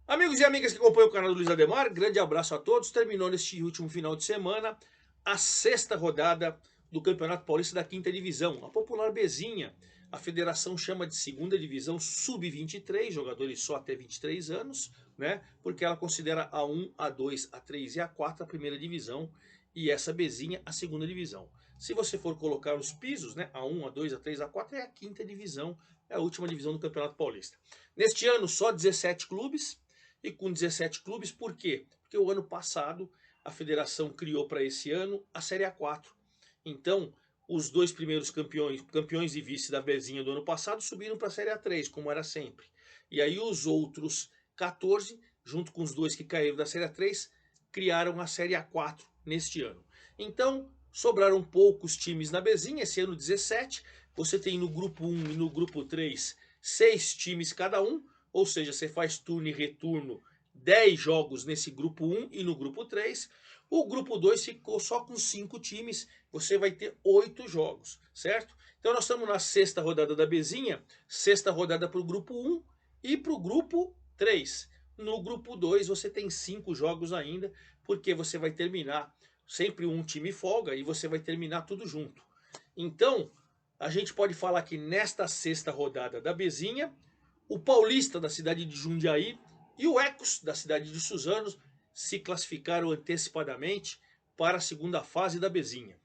Amigos e amigas que acompanham o canal do Luiz Ademar, grande abraço a todos. Terminou neste último final de semana a sexta rodada do Campeonato Paulista da Quinta Divisão, a popular Bezinha. A federação chama de Segunda Divisão Sub-23, jogadores só até 23 anos, né? Porque ela considera a 1, a 2, a 3 e a 4 a primeira divisão e essa Bezinha a segunda divisão. Se você for colocar os pisos, né? A 1, a 2, a 3, a 4 é a quinta divisão, é a última divisão do Campeonato Paulista. Neste ano, só 17 clubes. E com 17 clubes, por quê? Porque o ano passado a federação criou para esse ano a Série A4. Então, os dois primeiros campeões e vice da Bezinha do ano passado, subiram para a Série A3, como era sempre. E aí os outros 14, junto com os dois que caíram da Série A3, criaram a Série A4 neste ano. Então, sobraram poucos times na Bezinha, esse ano 17. Você tem no grupo 1 e no grupo 3 6 times cada um, ou seja, você faz turno e retorno 10 jogos nesse grupo 1 e no grupo 3. O grupo 2 ficou só com 5 times, você vai ter 8 jogos, certo? Então nós estamos na sexta rodada da Bezinha, sexta rodada para o grupo 1 e para o grupo 3. No grupo 2 você tem 5 jogos ainda, porque você vai terminar sempre um time folga e você vai terminar tudo junto. Então, a gente pode falar que nesta sexta rodada da Bezinha, o Paulista da cidade de Jundiaí e o Ecos da cidade de Suzano se classificaram antecipadamente para a segunda fase da Bezinha.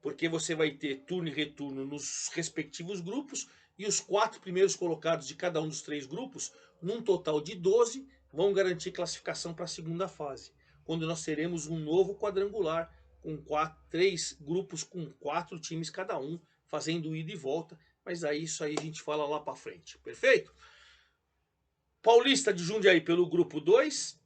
Porque você vai ter turno e retorno nos respectivos grupos e os 4 primeiros colocados de cada um dos 3 grupos, num total de 12, vão garantir classificação para a segunda fase, quando nós teremos um novo quadrangular com 3 grupos com 4 times cada um, fazendo ida e volta, mas aí isso aí a gente fala lá para frente, perfeito? Paulista de Jundiaí pelo grupo 2,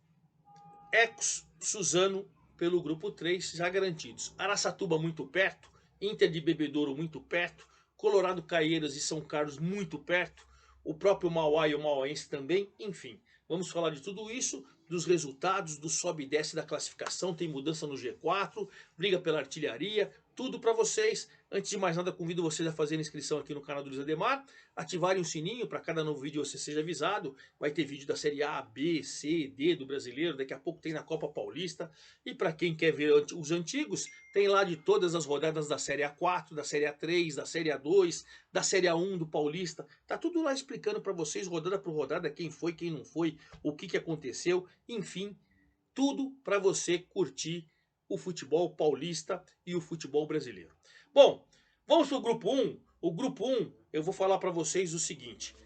Ecos, Suzano pelo grupo 3, já garantidos. Araçatuba muito perto, Inter de Bebedouro muito perto, Colorado Caieiras e São Carlos muito perto, o próprio Mauá e o Mauaense também, enfim. Vamos falar de tudo isso, dos resultados, do sobe e desce da classificação, tem mudança no G4, briga pela artilharia, tudo para vocês. Antes de mais nada, convido vocês a fazerem inscrição aqui no canal do Luiz Ademar, ativarem o sininho para cada novo vídeo você seja avisado. Vai ter vídeo da Série A, B, C, D do Brasileiro, daqui a pouco tem na Copa Paulista. E para quem quer ver os antigos, tem lá de todas as rodadas da Série A4, da Série A3, da Série A2, da Série A1 do Paulista. Tá tudo lá explicando para vocês, rodada por rodada, quem foi, quem não foi, o que aconteceu, enfim, tudo para você curtir o futebol paulista e o futebol brasileiro. Bom, vamos para o grupo 1. O grupo 1, eu vou falar para vocês o seguinte.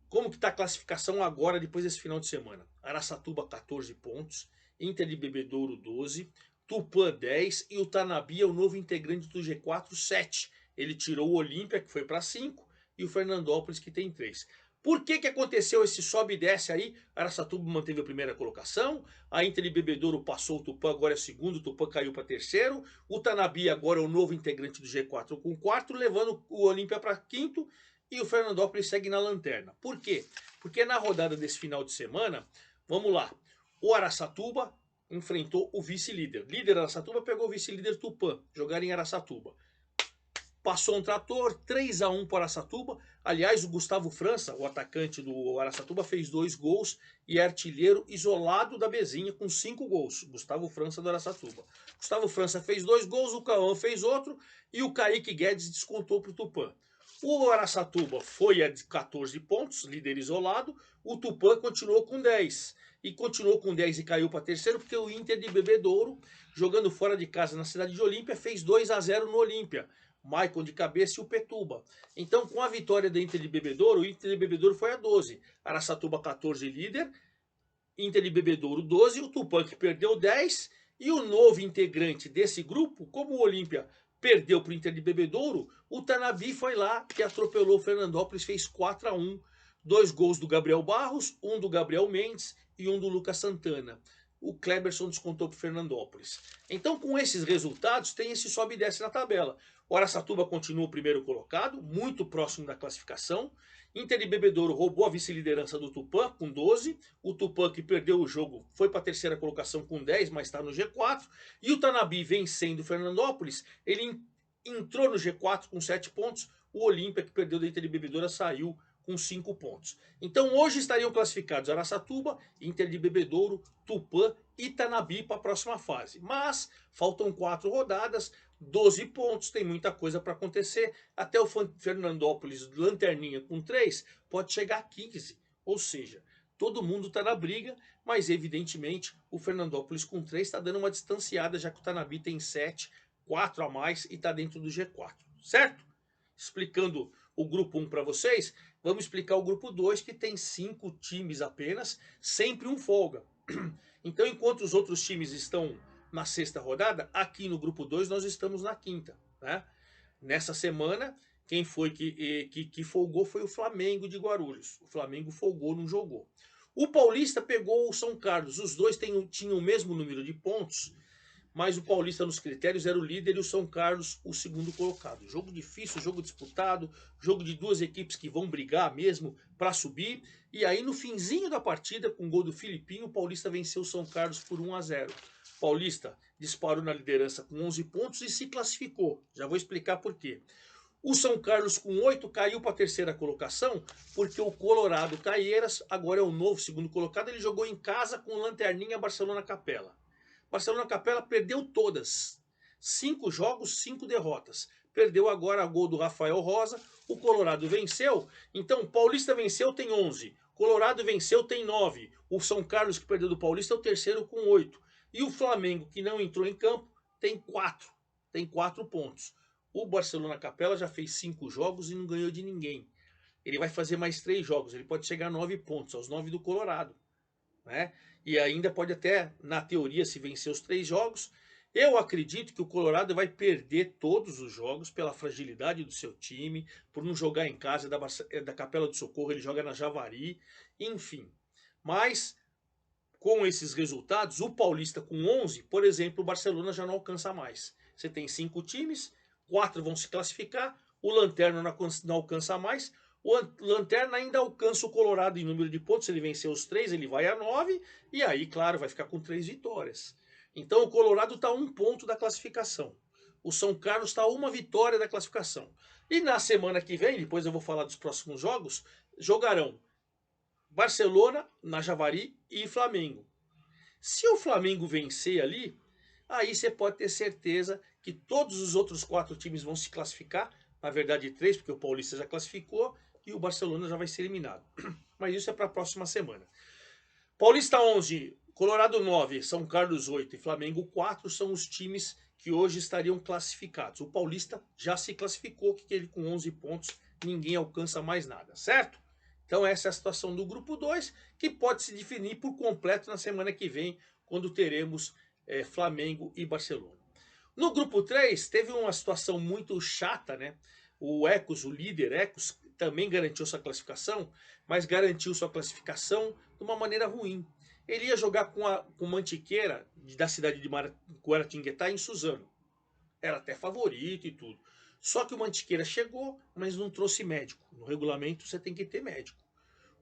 Como que está a classificação agora, depois desse final de semana? Araçatuba 14 pontos, Inter de Bebedouro 12, Tupã 10 e o Tanabi é o novo integrante do G4 7. Ele tirou o Olímpia, que foi para 5, e o Fernandópolis, que tem 3. Por que aconteceu esse sobe e desce aí? Araçatuba manteve a primeira colocação, a Inter de Bebedouro passou o Tupã, agora é segundo, o Tupã caiu para terceiro, o Tanabi agora é o novo integrante do G4 com 4, levando o Olímpia para quinto, e o Fernandópolis segue na lanterna. Por quê? Porque na rodada desse final de semana, vamos lá, o Araçatuba enfrentou o vice-líder. Líder Araçatuba pegou o vice-líder Tupã, jogaram em Araçatuba. Passou um trator, 3-1 para o Araçatuba. Aliás, o Gustavo França, o atacante do Araçatuba, fez 2 gols e é artilheiro isolado da Bezinha com 5 gols. Gustavo França do Araçatuba. Gustavo França fez 2 gols, o Cauã fez outro e o Kaique Guedes descontou para o Tupã. O Araçatuba foi a 14 pontos, líder isolado. O Tupã continuou com 10. E continuou com 10 e caiu para terceiro porque o Inter de Bebedouro, jogando fora de casa na cidade de Olímpia, fez 2-0 no Olímpia. Maicon de cabeça e o Petuba. Então, com a vitória da Inter de Bebedouro, o Inter de Bebedouro foi a 12. Araçatuba 14 líder, Inter de Bebedouro 12, o Tupã que perdeu 10. E o novo integrante desse grupo, como o Olímpia perdeu para o Inter de Bebedouro, o Tanabi foi lá que atropelou o Fernandópolis, fez 4-1. 2 gols do Gabriel Barros, um do Gabriel Mendes e um do Lucas Santana. O Kleberson descontou para o Fernandópolis. Então, com esses resultados, tem esse sobe e desce na tabela. O Araçatuba continua o primeiro colocado, muito próximo da classificação. Inter de Bebedouro roubou a vice-liderança do Tupã com 12. O Tupã, que perdeu o jogo, foi para a terceira colocação com 10, mas está no G4. E o Tanabi, vencendo o Fernandópolis, ele entrou no G4 com 7 pontos. O Olímpia, que perdeu da Inter de Bebedouro, saiu com 5 pontos. Então hoje estariam classificados Araçatuba, Inter de Bebedouro, Tupã e Tanabi para a próxima fase. Mas faltam 4 rodadas, 12 pontos, tem muita coisa para acontecer. Até o Fernandópolis, lanterninha com 3, pode chegar a 15. Ou seja, todo mundo está na briga, mas evidentemente o Fernandópolis com 3 está dando uma distanciada, já que o Tanabi tem 7, 4 a mais e está dentro do G4, certo? Explicando o grupo 1 para vocês, vamos explicar o grupo 2, que tem 5 times apenas, sempre um folga. Então, enquanto os outros times estão na sexta rodada, aqui no grupo 2 nós estamos na quinta, né? Nessa semana, quem foi que folgou foi o Flamengo de Guarulhos. O Flamengo folgou, não jogou. O Paulista pegou o São Carlos. Os dois tinham o mesmo número de pontos, mas o Paulista nos critérios era o líder e o São Carlos o segundo colocado. Jogo difícil, jogo disputado, jogo de duas equipes que vão brigar mesmo para subir. E aí no finzinho da partida, com o gol do Filipinho, o Paulista venceu o São Carlos por 1-0. Paulista disparou na liderança com 11 pontos e se classificou. Já vou explicar por quê. O São Carlos com 8 caiu para a terceira colocação, porque o Colorado Caieiras agora é o novo segundo colocado. Ele jogou em casa com o Lanterninha Barcelona Capela. Barcelona Capela perdeu todas. 5 jogos, 5 derrotas. Perdeu agora a gol do Rafael Rosa. O Colorado venceu. Então, o Paulista venceu, tem 11. Colorado venceu, tem 9. O São Carlos, que perdeu do Paulista, é o terceiro com 8. E o Flamengo, que não entrou em campo, tem 4. Tem 4 pontos. O Barcelona Capela já fez 5 jogos e não ganhou de ninguém. Ele vai fazer mais 3 jogos. Ele pode chegar a 9 pontos, aos 9 do Colorado, né? E ainda pode até, na teoria, se vencer os 3 jogos. Eu acredito que o Colorado vai perder todos os jogos pela fragilidade do seu time, por não jogar em casa da Capela do Socorro, ele joga na Javari, enfim. Mas, com esses resultados, o Paulista com 11, por exemplo, o Barcelona já não alcança mais. Você tem 5 times, 4 vão se classificar, o Lanterna não alcança mais. O Lanterna ainda alcança o Colorado em número de pontos. Se ele vencer os 3, ele vai a 9. E aí, claro, vai ficar com 3 vitórias. Então o Colorado está a 1 ponto da classificação. O São Carlos está a 1 vitória da classificação. E na semana que vem, depois eu vou falar dos próximos jogos, jogarão Barcelona, na Javari e Flamengo. Se o Flamengo vencer ali, aí você pode ter certeza que todos os outros 4 times vão se classificar. Na verdade 3, porque o Paulista já classificou e o Barcelona já vai ser eliminado. Mas isso é para a próxima semana. Paulista 11, Colorado 9, São Carlos 8 e Flamengo 4 são os times que hoje estariam classificados. O Paulista já se classificou, que ele com 11 pontos, ninguém alcança mais nada, certo? Então essa é a situação do grupo 2, que pode se definir por completo na semana que vem, quando teremos Flamengo e Barcelona. No grupo 3, teve uma situação muito chata, né? O Ecos, o líder Ecos, também garantiu sua classificação, mas garantiu sua classificação de uma maneira ruim. Ele ia jogar com o Mantiqueira, da cidade de Guaratinguetá, em Suzano. Era até favorito e tudo. Só que o Mantiqueira chegou, mas não trouxe médico. No regulamento você tem que ter médico.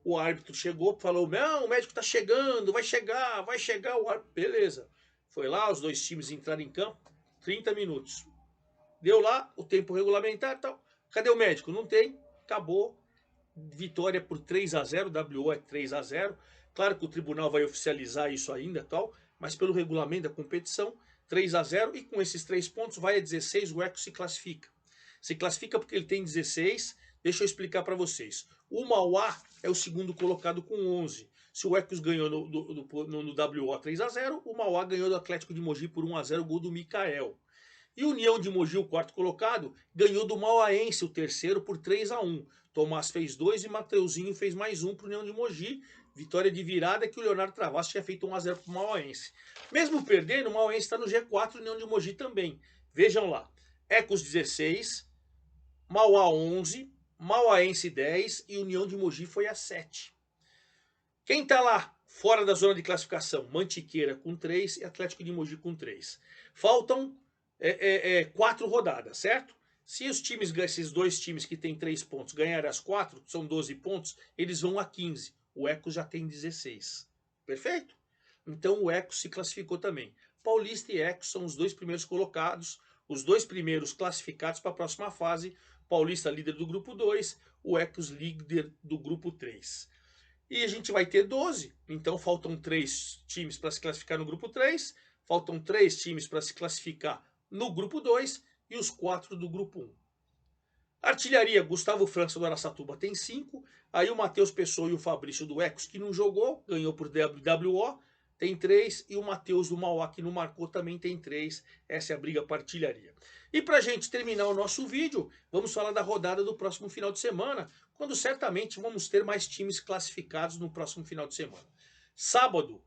O árbitro chegou e falou, não, o médico está chegando, vai chegar, o árbitro. Beleza. Foi lá, os 2 times entraram em campo, 30 minutos. Deu lá o tempo regulamentar e tal. Cadê o médico? Não tem. Acabou. Vitória por 3-0. WO é 3-0. Claro que o tribunal vai oficializar isso ainda tal. Mas pelo regulamento da competição, 3-0. E com esses 3 pontos vai a 16. O Ecos se classifica. Se classifica porque ele tem 16. Deixa eu explicar para vocês. O Mauá é o segundo colocado com 11. Se o Ecos ganhou no WO 3-0, o Mauá ganhou do Atlético de Mogi por 1-0, gol do Mikael. E o União de Mogi, o quarto colocado, ganhou do Mauaense, o terceiro, por 3-1. Tomás fez 2 e Mateuzinho fez mais 1 para o União de Mogi. Vitória de virada que o Leonardo Travassos tinha feito 1-0 para o Mauaense. Mesmo perdendo, o Mauaense está no G4 e o União de Mogi também. Vejam lá. Ecos 16, Mauá 11, Mauaense 10 e União de Mogi foi a 7. Quem está lá fora da zona de classificação? Mantiqueira com 3 e Atlético de Mogi com 3. Faltam 4 rodadas, certo? Se esses 2 times que têm 3 pontos ganharem as 4, são 12 pontos, eles vão a 15. O Ecos já tem 16. Perfeito? Então o Ecos se classificou também. Paulista e Ecos são os 2 primeiros colocados, os 2 primeiros classificados para a próxima fase. Paulista líder do grupo 2, o Ecos líder do grupo 3. E a gente vai ter 12, então faltam 3 times para se classificar no grupo 3, faltam 3 times para se classificar no grupo 2 e os 4 do grupo 1. Artilharia, Gustavo França do Araçatuba tem 5, aí o Matheus Pessoa e o Fabrício do Ecos, que não jogou, ganhou por WO, tem 3, e o Matheus do Mauá, que não marcou, também tem 3. Essa é a briga para artilharia. E para a gente terminar o nosso vídeo, vamos falar da rodada do próximo final de semana, quando certamente vamos ter mais times classificados no próximo final de semana. Sábado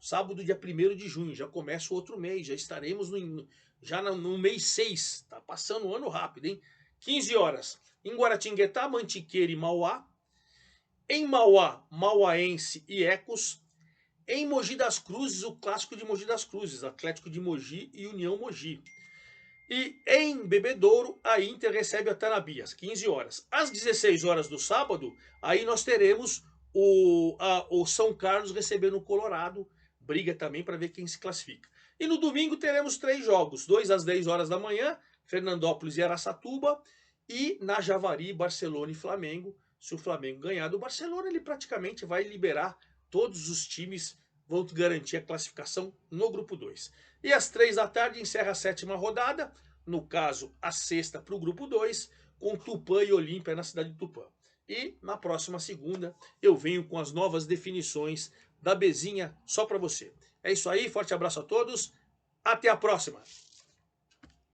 dia 1º de junho, já começa o outro mês, já estaremos no mês 6, tá passando o ano rápido, hein? 15 horas, em Guaratinguetá, Mantiqueira e Mauá. Em Mauá, Mauaense e Ecos. Em Mogi das Cruzes, o clássico de Mogi das Cruzes, Atlético de Mogi e União Mogi. E em Bebedouro, a Inter recebe a Tanabi, às 15 horas. Às 16 horas do sábado, aí nós teremos o São Carlos recebendo o Colorado, briga também para ver quem se classifica. E no domingo teremos 3 jogos, 2 às 10 horas da manhã, Fernandópolis e Araçatuba, e na Javari, Barcelona e Flamengo. Se o Flamengo ganhar do Barcelona, ele praticamente vai liberar todos os times, vão garantir a classificação no grupo 2. E às 3 da tarde encerra a 7ª rodada, no caso a 6ª para o grupo 2, com Tupã e Olímpia na cidade de Tupã. E na próxima segunda eu venho com as novas definições da Bezinha só para você. É isso aí, forte abraço a todos, até a próxima!